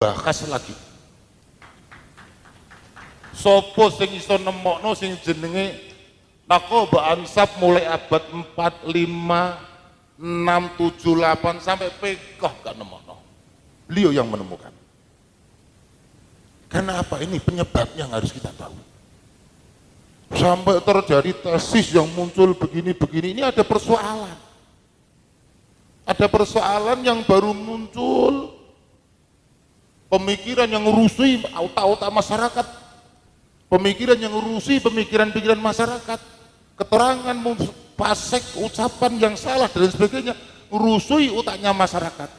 bahas lagi. Sopo sing iso nemokno sing jenenge Naqaba Ansab mulai abad 4, 5, 6, 7, 8 sampai pekoh gak nemokno. Beliau yang menemukan. Karena apa? Ini penyebabnya yang harus kita tahu. Sampai terjadi tesis yang muncul begini-begini, ini ada persoalan. Ada persoalan yang baru muncul. Pemikiran yang merusuhi otak-otak masyarakat. Pemikiran yang merusuhi pemikiran-pikiran masyarakat. Keterangan, fasik, ucapan yang salah dan sebagainya merusuhi otaknya masyarakat.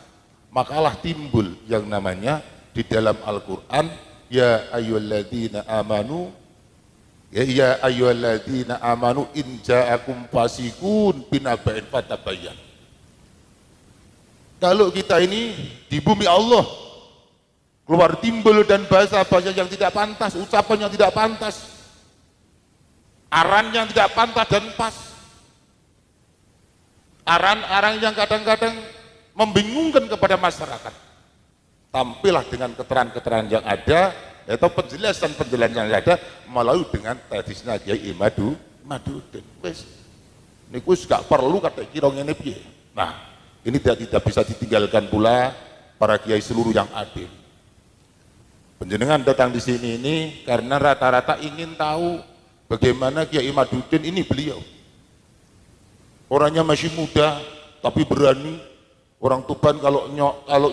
Makalah timbul yang namanya di dalam Al-Quran, ya ayyuhalladzina amanu, ya ayyuhalladzina amanu in ja'akum fasikun binaba'in fatabayyan. Kalau kita ini di bumi Allah keluar timbul dan bahasa-bahasa yang tidak pantas, ucapan yang tidak pantas, aran yang tidak pantas dan pas, aran-aran yang kadang-kadang membingungkan kepada masyarakat, tampillah dengan keterangan-keterangan yang ada atau penjelasan-penjelasan yang ada melalui dengan tesisnya Kiai Imaduddin. Wes niku gak perlu kata kira ngene piye. Nah, ini tidak bisa ditinggalkan pula para kiai seluruh yang adil. Penjenengan datang di sini ini karena rata-rata ingin tahu bagaimana Kiai Imaduddin ini. Beliau orangnya masih muda tapi berani. Orang Tuban kalau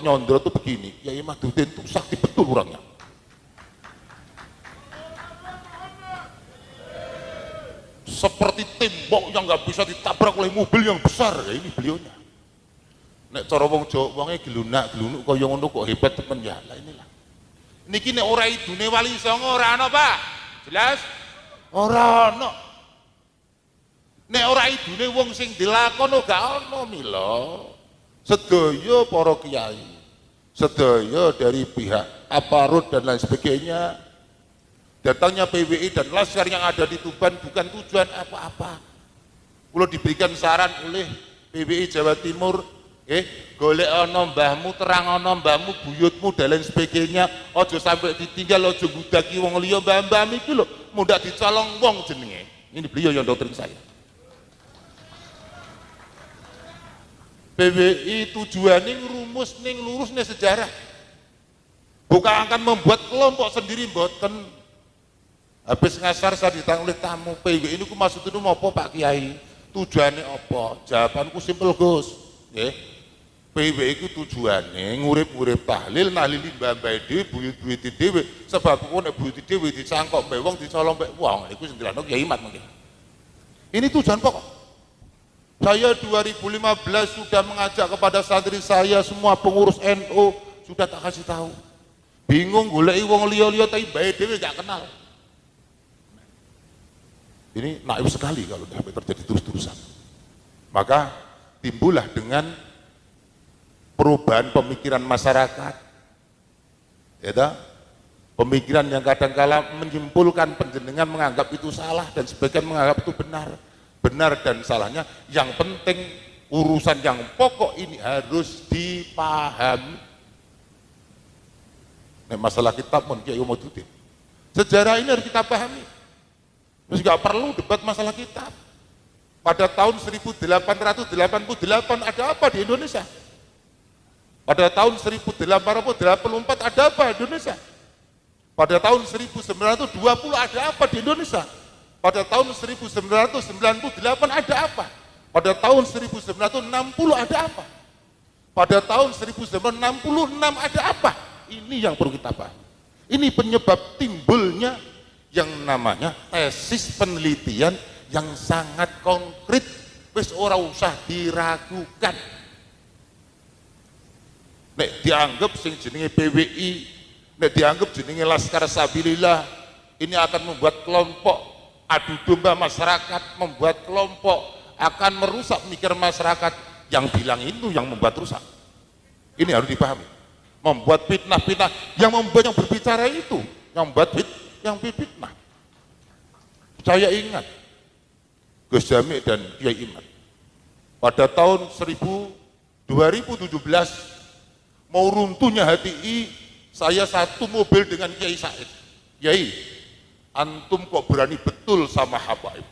nyondro tuh begini, Kiai Imaduddin tuh sakti betul orangnya. Seperti tembok yang nggak bisa ditabrak oleh mobil yang besar, ya ini beliaunya. Nek cara wong Jawa wonge gelunak-gelunuk kaya ngono kok hebat temen ya. Lah inilah. Niki nek ora idune Wali Songo ora ana, Pak. Jelas? Ora ana. Nek ora idune wong sing dilakono gak ana mila. Sedaya para kiai, sedaya dari pihak aparat dan lain sebagainya, datangnya PWI dan laskar yang ada di Tuban bukan tujuan apa-apa. Kalau diberikan saran oleh PWI Jawa Timur, golek ana mbahmu, terang ana mbahmu, buyutmu dan lain sebagainya, ojo sampai ditinggal, ojo gudaki wong liya, mbah-mbah iki lho mundak dicolong wong jenenge. Ini beliau yang doktrin saya. PWI tujuannya ngerumus ning lurus nih sejarah, bukan akan membuat kelompok sendiri. Mboten. Habis ngasar saya ditanya oleh tamu, PWI ini ku maksud itu apa Pak Kiai, tujuannya apa? Jawabanku simpel Gus, PWI itu tujuannya ngurip-ngurip tahlil, nahlili mbah-mbah dhewe, buyut-buyut dhewe, sebab kok nek buyut dhewe dicangkok mbek wong, dicolong mbek wong, niku sing dilakno Kiai Mat mungkin. Ini tujuan pokok. Saya 2015 sudah mengajak kepada santri saya, semua pengurus NU sudah tak kasih tahu. Bingung goleki wong liya-liya tapi bae dhewe gak kenal. Ini naif sekali kalau sampai terjadi terus-terusan. Maka timbullah dengan perubahan pemikiran masyarakat. Ya, pemikiran yang kadang-kala menyimpulkan penjenengan menganggap itu salah dan sebagian menganggap itu benar. Benar dan salahnya, yang penting urusan yang pokok ini harus dipahami. Nah, masalah kitab pun Kiai Imaduddin, sejarah ini harus kita pahami. Terus nggak perlu debat masalah kitab. Pada tahun 1888 ada apa di Indonesia? Pada tahun 1884 ada apa di Indonesia? Pada tahun 1920 ada apa di Indonesia? Pada tahun 1998 ada apa? Pada tahun 1960 ada apa? Pada tahun 1966 ada apa? Ini yang perlu kita pahami. Ini penyebab timbulnya yang namanya tesis penelitian yang sangat konkret, wis ora usah diragukan. Nek dianggap sing jenenge PWI, nek dianggap jenenge Laskar Sabilillah, ini akan membuat kelompok adu domba masyarakat, membuat kelompok akan merusak mikir masyarakat. Yang bilang itu yang membuat rusak. Ini harus dipahami. Membuat fitnah-fitnah, yang membuat yang berbicara itu, yang membuat fitnah. Saya ingat Gus Jami dan Kiai Imat pada tahun 2017 mau runtuhnya HTI saya satu mobil dengan Kiai Said. Kiai, antum kok berani betul sama habaib?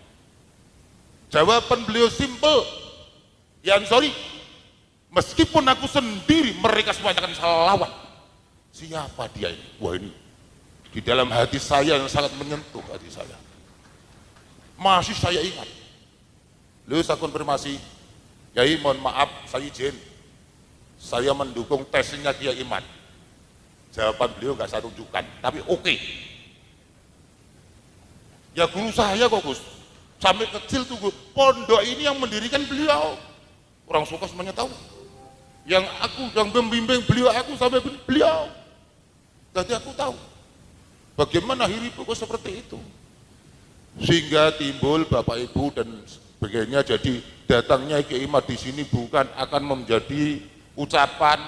Jawaban beliau simple, ya sorry, meskipun aku sendiri mereka semuanya akan salah lawan. Siapa dia ini? Wah, ini di dalam hati saya yang sangat menyentuh hati saya. Masih saya ingat. Lalu saya konfirmasi, Kiai mohon maaf, saya izin, saya mendukung tesnya Kiai Iman. Jawaban beliau nggak saya tunjukkan, tapi oke. Ya guru saya kok Gus, sampai kecil tuh Gus, pondok ini yang mendirikan beliau. Orang suka semuanya tahu. Yang membimbing beliau, aku sampai beliau. Jadi aku tahu bagaimana hidupku kok seperti itu. Sehingga timbul Bapak Ibu dan sebagainya. Jadi datangnya Kiai Iman di sini bukan akan menjadi ucapan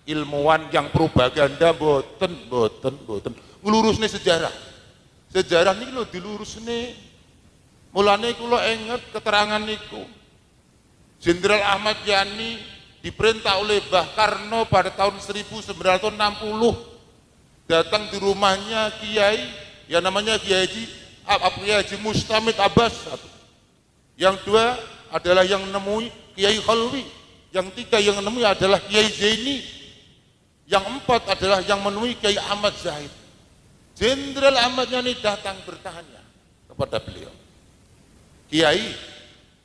ilmuwan yang propaganda, boten. Ngelurusnya sejarah ini lo dilurusne. Mulane kula inget keterangan niku. Jenderal Ahmad Yani diperintah oleh Mbah Karno pada tahun 1960 datang di rumahnya Kiai yang namanya Kiai Haji Mustamid Abbas. Yang dua adalah yang menemui Kiai Khalwi. Yang tiga yang menemui adalah Kiai Zaini. Yang empat adalah yang menemui Kiai Ahmad Zahid. Jenderal Ahmad Yani datang bertanya kepada beliau, Kiai,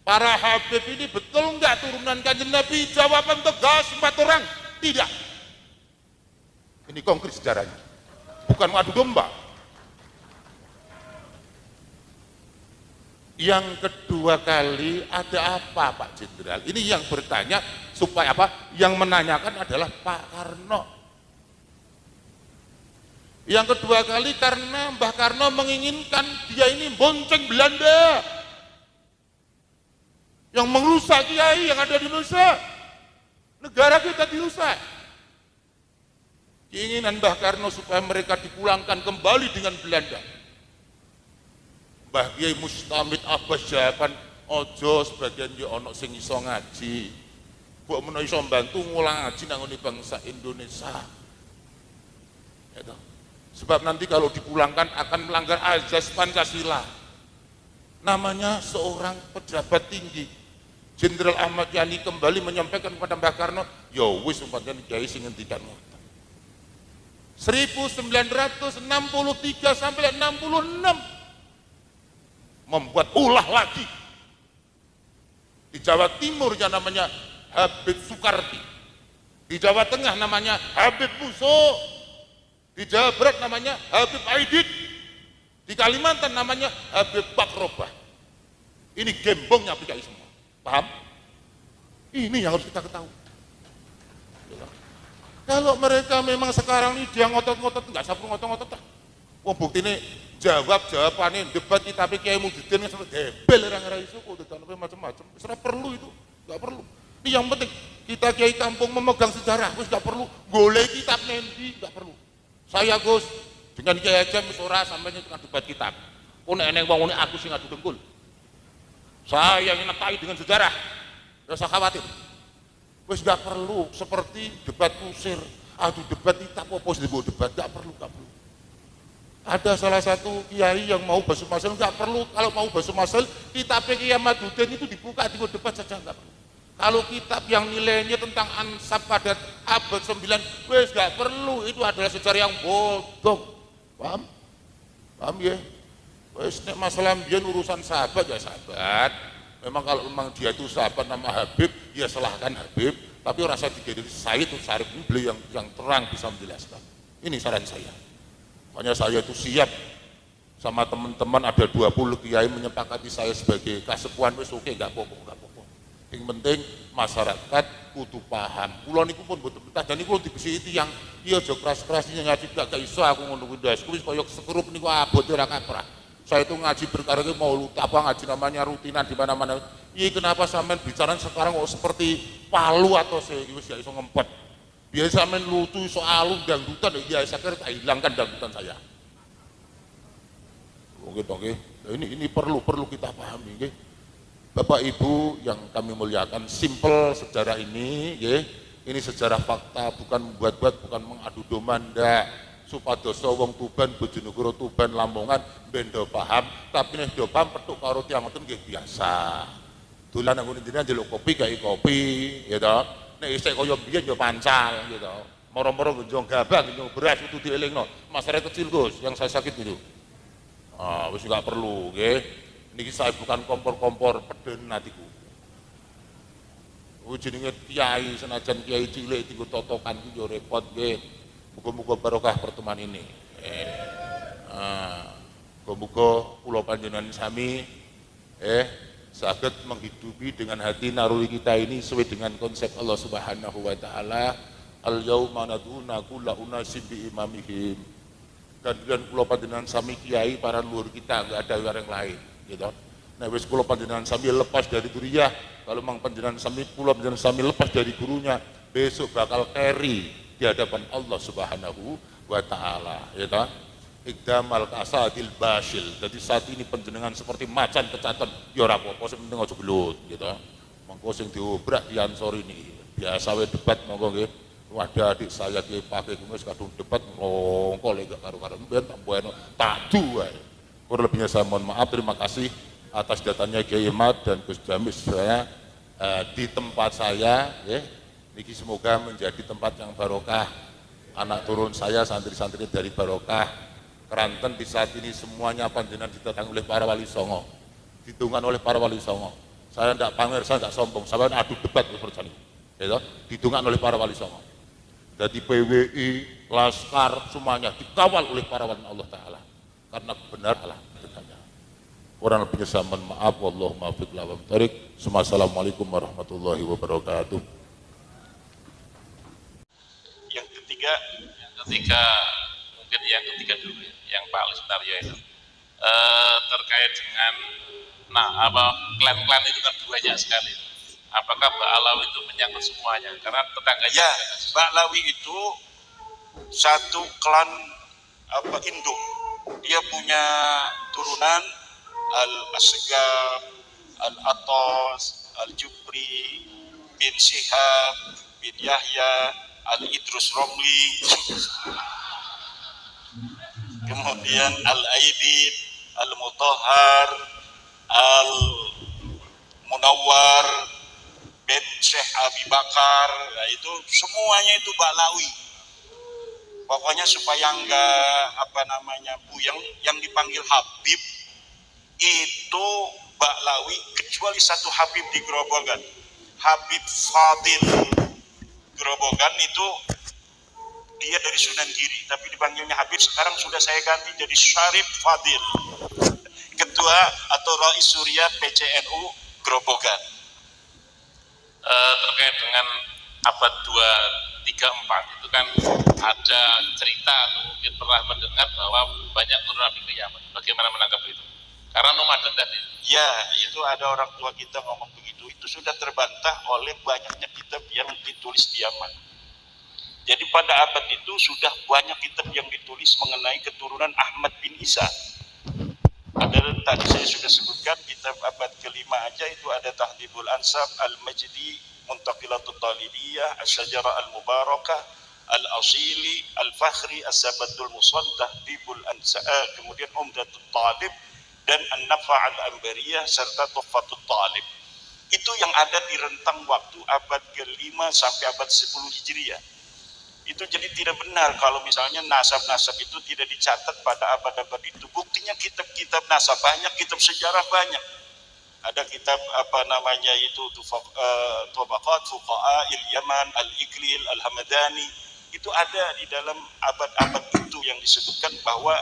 para habib ini betul enggak turunan Kanjeng Nabi? Jawaban tegas 4 orang, tidak. Ini konkret sejarahnya, bukan adu domba. Yang kedua kali ada apa Pak Jenderal? Ini yang bertanya supaya apa? Yang menanyakan adalah Pak Karno. Yang kedua kali karena Mbah Karno menginginkan dia ini bonceng Belanda yang merusak kiai yang ada di Indonesia. Negara kita dirusak. Keinginan Mbah Karno supaya mereka dipulangkan kembali dengan Belanda. Mbah Kiai Mustamid Abbas jawaban, ojo sebagian yo ono sing iso ngaji. Mbok menawa iso mbantu ngulang ngaji nang bangsa Indonesia. Gitu. Sebab nanti kalau dipulangkan akan melanggar azas Pancasila. Namanya seorang pejabat tinggi. Jenderal Ahmad Yani kembali menyampaikan kepada Mbah Karno, ya wis umpamane kiai sing ngendikan ngoten. 1963 sampai 66 membuat ulah lagi. Di Jawa Timur yang namanya Habib Sukarti. Di Jawa Tengah namanya Habib Muso. Di Jawa Barat namanya Habib Aidit, di Kalimantan namanya Habib Bakrobah. Ini gembongnya PKI semua, paham? Ini yang harus kita ketahui. Kalau mereka memang sekarang ini dia ngotot-ngotot, nggak sabar ngotot-ngotot, wah bukti ini jawabannya debat kita tapi Kiai Mudidin sampai debel orang-orang itu kok sampai macam-macam. Serah perlu itu, nggak perlu. Ini yang penting kita Kiai kampung memegang sejarah, terus nggak perlu golek kitab nendi, nggak perlu. Saya Gus dengan Kiai aja ora sampai dengan debat kitab. Kok nek eneng wong aku sing adu dengkul. Saya yang nekai dengan sejarah. Enggak usah khawatir. Wis enggak perlu seperti debat kusir. Adu debat kitab apa disebut debat, enggak perlu. Ada salah satu kiai yang mau basuh masal, enggak perlu. Kalau mau basuh masal, kitab Kiai Ahmaduddin itu dibuka di debat saja, enggak perlu. Kalau kitab yang nilainya tentang ansab pada abad 9, wes gak perlu, itu adalah sejarah yang bodoh. Paham? Paham ya? Wes nek masalah biyen urusan sahabat ya sahabat. Memang kalau memang dia itu sahabat nama Habib, ya silahkan Habib. Tapi rasa digawe Said itu Syarif ini beliau yang terang bisa menjelaskan. Ini saran saya. Makanya saya itu siap sama teman-teman ada 20 kiai menyepakati saya sebagai kasepuan, wes oke, gak apa-apa. Yang penting masyarakat kudu paham. Kula niku pun mboten betah dan niku dibesi tiyang iya aja keras-keras ngaji gak iso aku ngono kuwi ndas. Kuwi kaya sekrup niku abot ora kaprah. Saya itu ngaji berkara mau apa ngaji namanya rutinan di mana-mana. Iya kenapa sampean bicara sekarang kok seperti palu atau wis gak iso ngempet. Biasa sampean lucu iso alun dangdutan ya saya kira tak hilangkan dangdutan saya. Oke. Nah, ini perlu kita pahami nggih. Bapak Ibu yang kami muliakan, simple sejarah ini, ya. Ini sejarah fakta, bukan membuat-buat, bukan mengadu domba, ndak. Supadoso wong Tuban, Bojonegoro, Tuban, Lamongan ben do paham, tapi nek do paham petuk karo tiyang ngoten nggih biasa. Dolan nang ngene ndelok kopi gawe kopi, ya to. Nek isih kaya biyen ya pancal, gitu. Moro-moro genjong gabah, genjong beras itu dielingno. Masyarakat kecil Gus, yang saya sakit itu. Wis enggak perlu, nggih. Niki saya bukan kompor-kompor peden hatiku. Jenenge kiai, senajan kiai cilik dienggo totokan ku yo repot nggih. Muga-muga barokah pertemuan ini. Muga-muga kula panjenengan sami saged menghidupi dengan hati naruri kita ini sesuai dengan konsep Allah Subhanahu wa taala, al yauma naduna kulla unasim bi imamihim. Dan kula panjenengan sami kiai para luhur kita, enggak ada yang lain, gitu. Nah wis kula panjenengan sami lepas dari duriyah, kalau mang panjenengan sami kula panjenengan sami lepas dari gurunya, besok bakal carry di hadapan Allah Subhanahu wa taala, ya ta. Ikdamal kasadil basil. Jadi saat ini panjenengan seperti macan kecaton, ya ora apa-apa sing penting aja gelut, gitu. Monggo sing diobrak diansor ini. Biasa wae debat monggo nggih. Wadah adik saya ki pakai kumis kadung debat ngongkol gak karo-karo ben tambuhno tadu wae. Kurang lebihnya saya mohon maaf, terima kasih atas datanya Kiai Ahmad dan Gus Jamis saya di tempat saya, ya. Niki semoga menjadi tempat yang barokah. Anak turun saya, santri-santri dari barokah. Keranten di saat ini semuanya panjenengan didatangi oleh para wali songo, ditunggan oleh para wali songo. Saya tidak pamer, saya tidak sombong, saya adu debat berjani, ya, ditunggan oleh para wali songo. Jadi PWI, Laskar, semuanya dikawal oleh para wali Allah Ta'ala. Karena benar Allah dengannya. Kurang lebihnya saya mohon maaf. Wallahu muwaffiq ila aqwamit thoriq. Assalamualaikum warahmatullahi wabarakatuh. Yang ketiga mungkin yang ketiga dulu ya, yang Pak Lestario itu terkait dengan klan-klan itu kan banyak sekali. Apakah Mbak Alawi itu menyangkut semuanya? Karena tetangganya ya, Mbak Alawi itu satu klan induk. Dia punya turunan Al-Asgab, Al-Atos, Al-Jubri, bin Syihab, bin Yahya, Al-Idrus Romli, kemudian Al-Aidid, Al-Mutahhar, Al-Munawwar, bin Syekh Abi Bakar. Nah, itu semuanya itu Ba'lawi. Pokoknya supaya enggak buyang, yang dipanggil Habib itu Ba'lawi, kecuali satu Habib di Grobogan, Habib Fadil Grobogan itu dia dari Sunan Giri, tapi dipanggilnya Habib. Sekarang sudah saya ganti jadi Syarif Fadil, ketua atau Rais Surya PCNU Grobogan. Terkait dengan abad 234 itu kan ada cerita atau mungkin pernah mendengar bahwa banyak turun Nabi ke Yaman. Bagaimana menanggapi itu? Karena nomaden tadi. Ya, itu ada orang tua kita ngomong begitu. Itu sudah terbantah oleh banyaknya kitab yang ditulis di Yaman. Jadi pada abad itu sudah banyak kitab yang ditulis mengenai keturunan Ahmad bin Isa. Ada tadi saya sudah sebutkan kitab abad kelima aja itu ada Tahdhibul Ansab, Al-Majdi, Muntaqilatul Talibiyah, Asy-Syajarah Al-Mubarakah, Al-Asili, Al-Fakhri, As-Sabatul Musad, Tahdhibul Ansab, kemudian Umdatul Talib dan An-Nafa' Al-Ambariyah serta Tuhfatul Talib. Itu yang ada di rentang waktu abad ke-5 sampai abad 10 Hijriah. Itu jadi tidak benar kalau misalnya nasab-nasab itu tidak dicatat pada abad-abad itu. Buktinya kitab-kitab nasab banyak, kitab sejarah banyak. Ada kitab Tabaqat Fuqaha Il-Yaman, Al-Iqlil, Al-Hamadani. Itu ada di dalam abad-abad itu yang disebutkan bahwa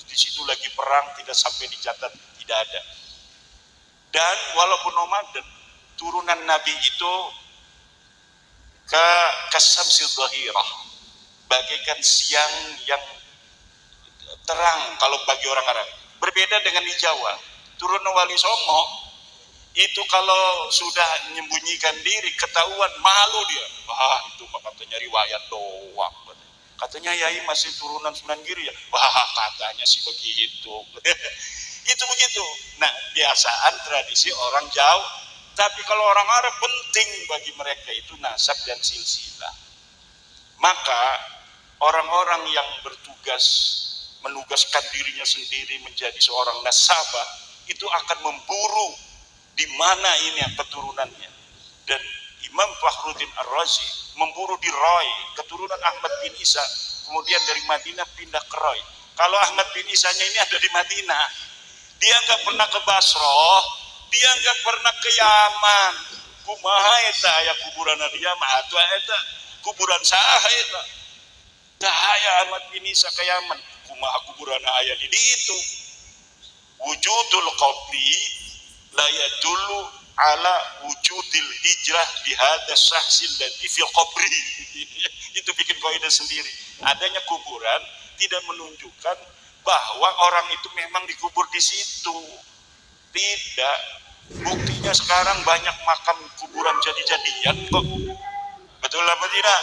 di situ lagi perang, tidak sampai dicatat, tidak ada. Dan walaupun nomaden, turunan Nabi itu ke Kasamsil Dhahirah, bagaikan siang yang terang kalau bagi orang Arab. Berbeda dengan di Jawa, turunan Wali Songo itu kalau sudah menyembunyikan diri ketahuan malu dia. Wah, itu katanya riwayat doang. Katanya Yai masih turunan Sunan Giri ya. Wah, katanya sih begitu. Itu begitu. Nah, biasaan tradisi orang Jawa. Tapi kalau orang Arab penting bagi mereka itu nasab dan silsilah. Maka orang-orang yang bertugas menugaskan dirinya sendiri menjadi seorang nasabah itu akan memburu di mana ini keturunannya. Dan Imam Fakhruddin Ar-Razi memburu di Roy, keturunan Ahmad bin Isa, kemudian dari Madinah pindah ke Roy. Kalau Ahmad bin Isanya ini ada di Madinah, dia nggak pernah ke Basroh, dia nggak pernah ke Yaman. Kumaha eta aya kuburan dia mah atuh eta kuburan saha eta. Dahaya Ahmad bin Isa ke Yaman, kumaha kuburan aya di ditu. Wujudul qabri la yadullu ala wujudil hijrah di hadas sahsil lati fil qabri. Itu bikin kaidah sendiri. Adanya kuburan tidak menunjukkan bahwa orang itu memang dikubur di situ. Tidak. Buktinya sekarang banyak makam kuburan jadi-jadian kok. Betul apa tidak?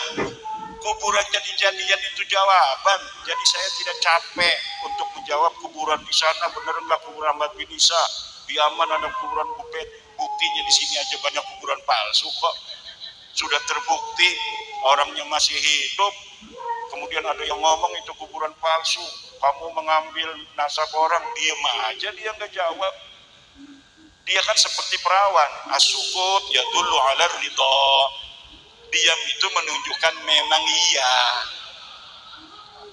Kuburan jadi-jadian itu jawaban. Jadi saya tidak capek untuk menjawab kuburan di sana benar enggak kuburan Ahmad bin Isa. Di Yaman ada kuburan Bupet. Buktinya di sini aja banyak kuburan palsu kok. Sudah terbukti orangnya masih hidup. Kemudian ada yang ngomong itu kuburan palsu. Kamu mengambil nasab orang, diem aja dia nggak jawab. Dia kan seperti perawan, as-sukut yadullu ala ridha. Diam itu menunjukkan memang iya.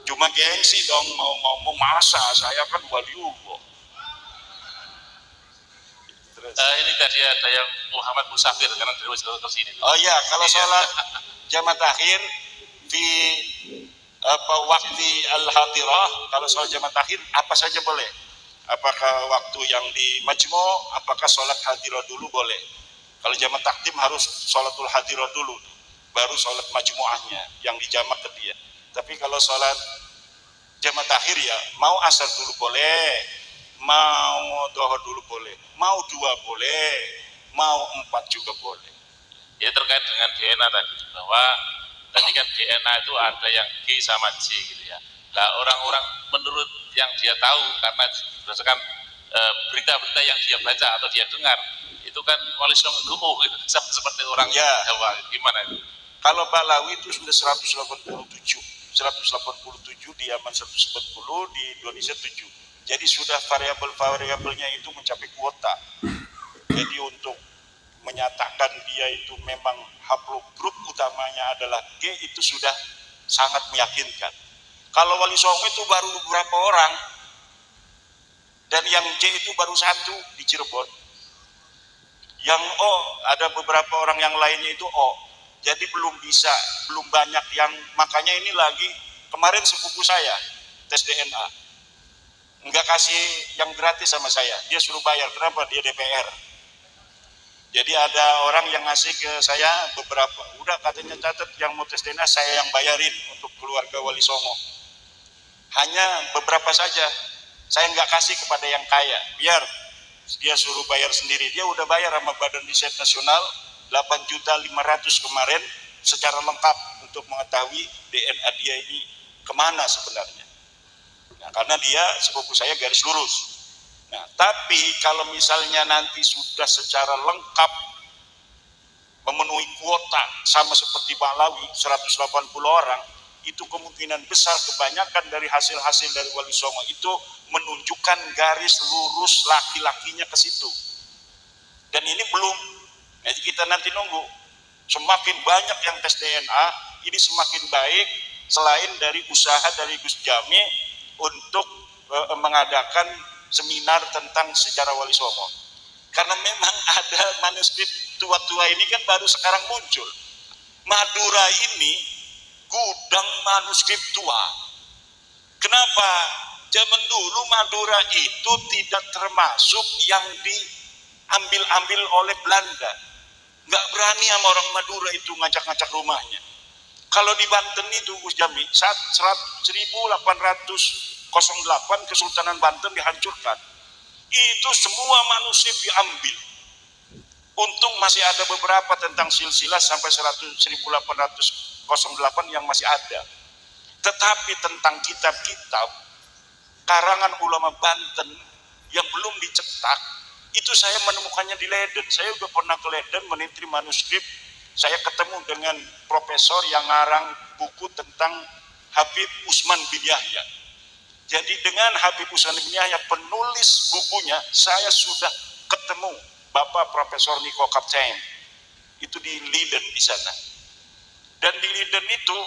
Cuma gengsi dong, mau masa saya kan waliullah. Ini tadi ada yang Muhammad Musafir karena dari ke sini. Oh iya, kalau sholat jamaah akhir di waktu al-hadirah, kalau sholat jamaah akhir apa saja boleh. Apakah waktu yang di majmu', apakah sholat hadirah dulu boleh. Kalau jamaah takdim harus sholatul hadirah dulu, baru sholat majmu'ahnya yang dijamak ke dia. Tapi kalau sholat jamaah akhir ya, mau asar dulu boleh, mau dohor dulu boleh, mau 2 boleh, mau 4 juga boleh. Ya terkait dengan DNA tadi, bahwa tadi kan DNA itu ada yang G sama J gitu ya. Nah orang-orang menurut yang dia tahu karena berdasarkan berita-berita yang dia baca atau dia dengar, itu kan wali songo lumu gitu, seperti orang ya. Jawa. Gimana itu? Kalau Balawi itu sudah 187 di Yaman 190, di Indonesia 7. Jadi sudah variabel-variabelnya itu mencapai kuota. Jadi untuk menyatakan dia itu memang haplogrup utamanya adalah G itu sudah sangat meyakinkan. Kalau wali songo itu baru beberapa orang, dan yang J itu baru 1 di Cirebon. Yang O ada beberapa orang yang lainnya itu O. Jadi belum banyak yang, makanya ini lagi kemarin sepupu saya tes DNA. Enggak kasih yang gratis sama saya, dia suruh bayar. Kenapa? Dia DPR. Jadi ada orang yang ngasih ke saya beberapa, udah katanya catat yang mau tes DNA saya yang bayarin untuk keluarga wali songo. Hanya beberapa saja, saya nggak kasih kepada yang kaya, biar dia suruh bayar sendiri. Dia udah bayar sama Badan Riset Nasional 8.500.000 kemarin secara lengkap untuk mengetahui DNA dia ini kemana sebenarnya. Nah, karena dia sepupu saya garis lurus. Nah, tapi kalau misalnya nanti sudah secara lengkap memenuhi kuota sama seperti Balawi 180 orang, itu kemungkinan besar kebanyakan dari hasil-hasil dari wali songo itu menunjukkan garis lurus laki-lakinya ke situ. Dan ini belum, jadi kita nanti nunggu. Semakin banyak yang tes DNA, ini semakin baik selain dari usaha dari Gus Jami untuk mengadakan seminar tentang sejarah wali songo. Karena memang ada manuskrip tua-tua ini kan baru sekarang muncul. Madura ini gudang manuskrip tua. Kenapa? Zaman dulu Madura itu tidak termasuk yang diambil-ambil oleh Belanda. Nggak berani sama orang Madura itu ngajak-ngajak rumahnya. Kalau di Banten itu Gus Jami, saat 1808 Kesultanan Banten dihancurkan. Itu semua manuskrip diambil. Untung masih ada beberapa tentang silsilah sampai 1808 yang masih ada. Tetapi tentang kitab-kitab karangan ulama Banten yang belum dicetak, itu saya menemukannya di Leiden. Saya udah pernah ke Leiden meneliti manuskrip saya ketemu dengan profesor yang ngarang buku tentang Habib Usman bin Yahya. Jadi dengan Habib Usman bin Yahya penulis bukunya, saya sudah ketemu Bapak Profesor Niko Kaptein. Itu di Leiden di sana. Dan di Leiden itu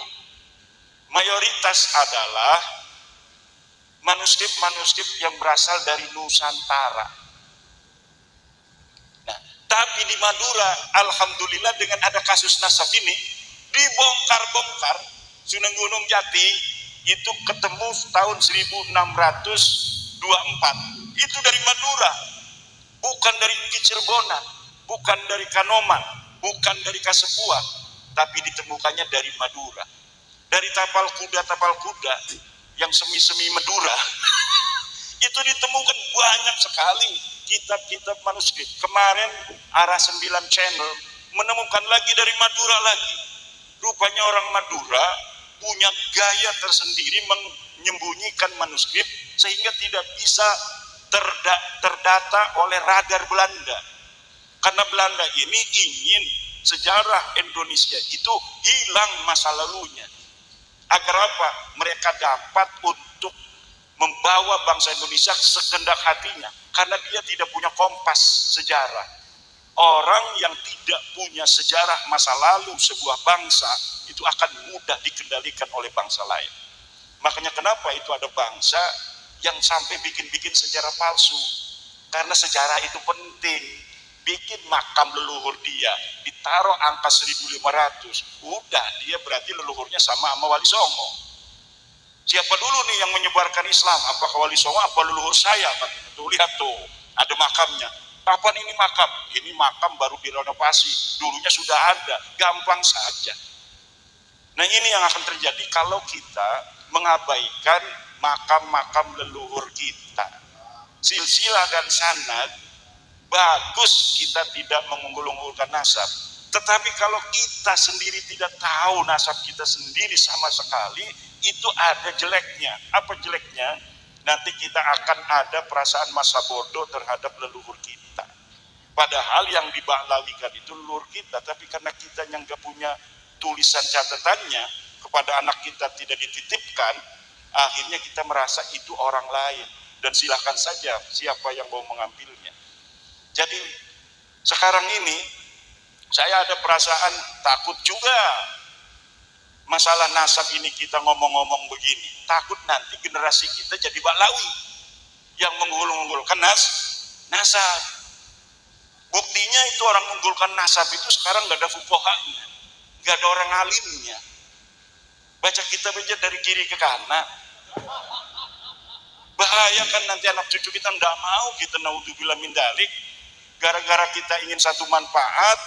mayoritas adalah manuskrip-manuskrip yang berasal dari Nusantara. Nah, tapi di Madura, alhamdulillah dengan ada kasus nasab ini, dibongkar-bongkar Sunan Gunung Jati itu ketemu tahun 1624. Itu dari Madura, bukan dari Cicerbonan, bukan dari Kanoman, bukan dari Kasepuan, tapi ditemukannya dari Madura. Dari tapal kuda yang semi-semi Madura itu ditemukan banyak sekali kitab-kitab manuskrip. Kemarin Arah 9 Channel menemukan lagi dari Madura lagi. Rupanya orang Madura punya gaya tersendiri menyembunyikan manuskrip sehingga tidak bisa terdata oleh radar Belanda. Karena Belanda ini ingin sejarah Indonesia itu hilang masa lalunya. Agar apa? Mereka dapat untuk membawa bangsa Indonesia sekendak hatinya. Karena dia tidak punya kompas sejarah. Orang yang tidak punya sejarah masa lalu sebuah bangsa, itu akan mudah dikendalikan oleh bangsa lain. Makanya kenapa itu ada bangsa yang sampai bikin-bikin sejarah palsu. Karena sejarah itu penting. Bikin makam leluhur dia, ditaruh angka 1500, udah dia berarti leluhurnya sama Wali Songo. Siapa dulu nih yang menyebarkan Islam? Apakah Wali Songo apa leluhur saya? Tuh lihat tuh, ada makamnya. Kapan ini makam? Ini makam baru direnovasi, dulunya sudah ada, gampang saja. Nah ini yang akan terjadi kalau kita mengabaikan makam-makam leluhur kita. Silsilah dan sanad bagus kita tidak mengunggul-unggulkan nasab. Tetapi kalau kita sendiri tidak tahu nasab kita sendiri sama sekali, itu ada jeleknya. Apa jeleknya? Nanti kita akan ada perasaan masa bodoh terhadap leluhur kita. Padahal yang dibaklawikan itu leluhur kita, tapi karena kita yang gak punya tulisan catatannya, kepada anak kita tidak dititipkan, akhirnya kita merasa itu orang lain. Dan silakan saja siapa yang mau mengambilnya. Jadi sekarang ini saya ada perasaan takut juga masalah nasab ini kita ngomong-ngomong begini. Takut nanti generasi kita jadi baklawi yang mengunggul-unggulkan nasab. Buktinya itu orang mengunggulkan nasab itu sekarang gak ada fuqahanya, gak ada orang alimnya. Baca kitab aja dari kiri ke kanan. Bahaya kan nanti anak cucu kita nggak mau kita naudzubillah min dzalik. Gara-gara kita ingin satu manfaat,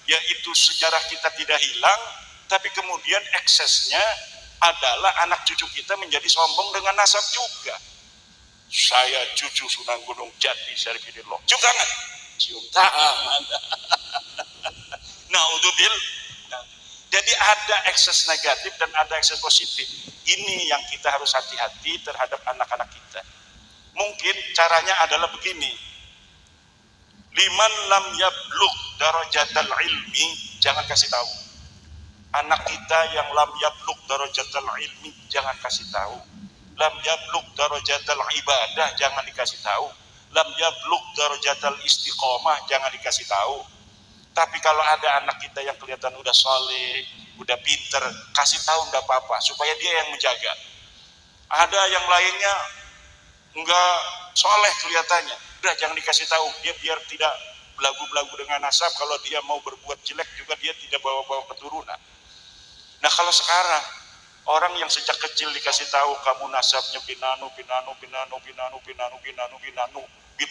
yaitu sejarah kita tidak hilang, tapi kemudian eksesnya adalah anak cucu kita menjadi sombong dengan nasab juga. Saya cucu Sunan Gunung Jati Syarifudillah. Cium tangan, cium tangan. Naudzubillah. Jadi ada ekses negatif dan ada ekses positif. Ini yang kita harus hati-hati terhadap anak-anak kita. Mungkin caranya adalah begini. Liman lam yablugh darajatal ilmi, jangan kasih tahu. Anak kita yang lam yablugh darajatal ilmi, jangan kasih tahu. Lam yablugh darajatal ibadah, jangan dikasih tahu. Lam yablugh darajatal istiqomah, jangan dikasih tahu. Tapi kalau ada anak kita yang kelihatan udah soleh, udah pinter, kasih tahu enggak apa-apa, supaya dia yang menjaga. Ada yang lainnya enggak soleh kelihatannya, udah jangan dikasih tahu, dia biar tidak belagu-belagu dengan nasab. Kalau dia mau berbuat jelek juga dia tidak bawa-bawa keturunan. Nah kalau sekarang orang yang sejak kecil dikasih tahu kamu nasabnya binanu bin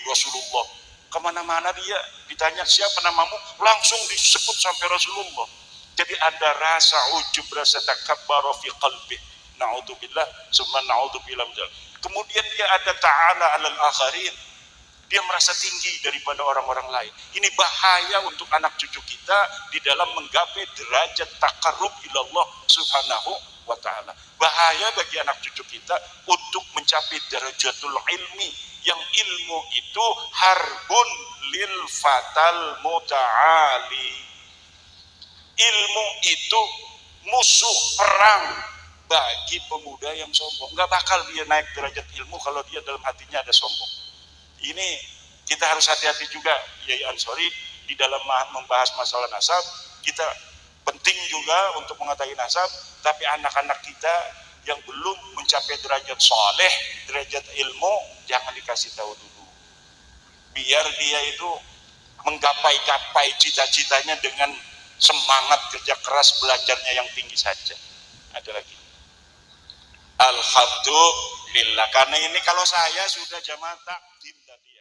Rasulullah, kemana-mana dia ditanya siapa namamu, langsung disebut sampai Rasulullah. Jadi ada rasa ujub, rasa takabbar fi qalbi. Na'udzubillah, summa na'udzubillah. Kemudian dia ada ta'ala 'alal akharin. Dia merasa tinggi daripada orang-orang lain. Ini bahaya untuk anak cucu kita di dalam menggapai derajat takarrub ilallah subhanahu wa ta'ala. Bahaya bagi anak cucu kita untuk mencapai darajatul ilmi, yang ilmu itu harbun lil fatal muta'ali. ilmu itu musuh perang bagi pemuda yang sombong. Nggak bakal dia naik derajat ilmu kalau dia dalam hatinya ada sombong. Ini kita harus hati-hati juga, Yai Ansori, di dalam membahas masalah nasab. Kita penting juga untuk mengetahui nasab, tapi anak-anak kita yang belum mencapai derajat soleh, derajat ilmu, jangan dikasih tahu dulu. Biar dia itu menggapai-gapai cita-citanya dengan semangat kerja keras belajarnya yang tinggi saja. Ada lagi. Alhamdulillah, karena ini kalau saya sudah jamaah takdim